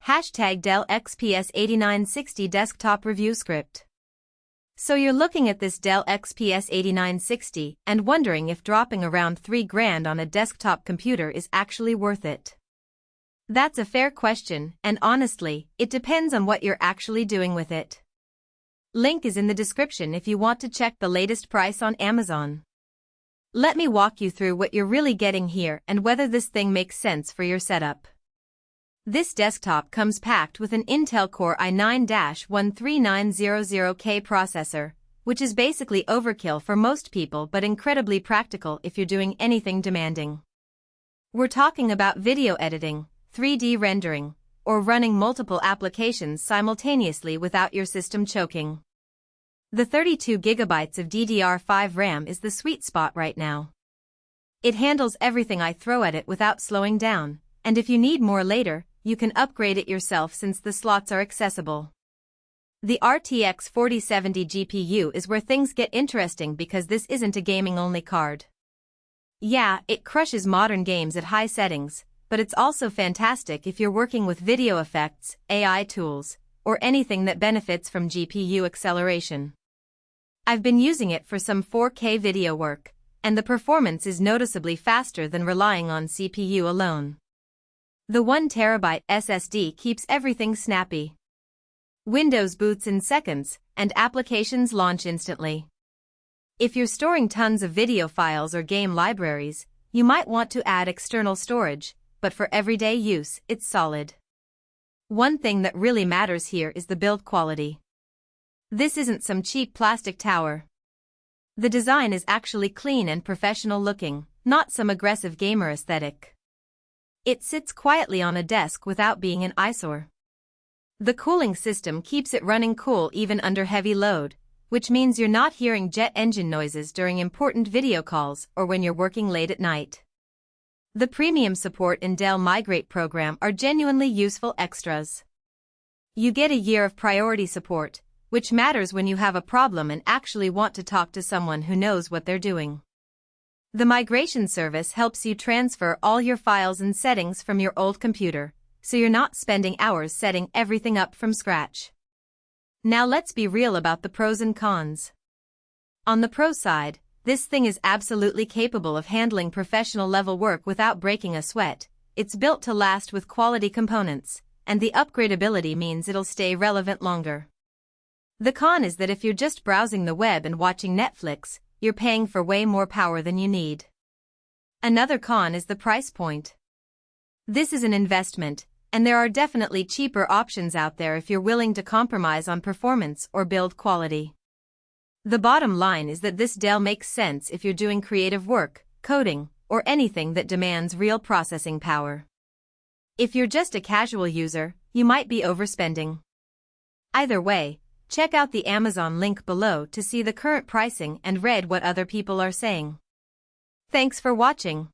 Hashtag Dell XPS 8960 Desktop Review Script. So you're looking at this Dell XPS 8960 and wondering if dropping around $3,000 on a desktop computer is actually worth it. That's a fair question, and honestly, it depends on what you're actually doing with it. Link is in the description if you want to check the latest price on Amazon. Let me walk you through what you're really getting here and whether this thing makes sense for your setup. This desktop comes packed with an Intel Core i9-13900K processor, which is basically overkill for most people but incredibly practical if you're doing anything demanding. We're talking about video editing, 3D rendering, or running multiple applications simultaneously without your system choking. The 32 GB of DDR5 RAM is the sweet spot right now. It handles everything I throw at it without slowing down, and if you need more later, you can upgrade it yourself since the slots are accessible. The RTX 4070 GPU is where things get interesting because this isn't a gaming-only card. Yeah, it crushes modern games at high settings, but it's also fantastic if you're working with video effects, AI tools, or anything that benefits from GPU acceleration. I've been using it for some 4K video work, and the performance is noticeably faster than relying on CPU alone. The 1TB SSD keeps everything snappy. Windows boots in seconds, and applications launch instantly. If you're storing tons of video files or game libraries, you might want to add external storage, but for everyday use, it's solid. One thing that really matters here is the build quality. This isn't some cheap plastic tower. The design is actually clean and professional looking, not some aggressive gamer aesthetic. It sits quietly on a desk without being an eyesore. The cooling system keeps it running cool even under heavy load, which means you're not hearing jet engine noises during important video calls or when you're working late at night. The premium support and Dell Migrate program are genuinely useful extras. You get a year of priority support, which matters when you have a problem and actually want to talk to someone who knows what they're doing. The migration service helps you transfer all your files and settings from your old computer, so you're not spending hours setting everything up from scratch. Now let's be real about the pros and cons. On the pro side, this thing is absolutely capable of handling professional-level work without breaking a sweat. It's built to last with quality components, and the upgradability means it'll stay relevant longer. The con is that if you're just browsing the web and watching Netflix, you're paying for way more power than you need. Another con is the price point. This is an investment, and there are definitely cheaper options out there if you're willing to compromise on performance or build quality. The bottom line is that this Dell makes sense if you're doing creative work, coding, or anything that demands real processing power. If you're just a casual user, you might be overspending. Either way, check out the Amazon link below to see the current pricing and read what other people are saying. Thanks for watching.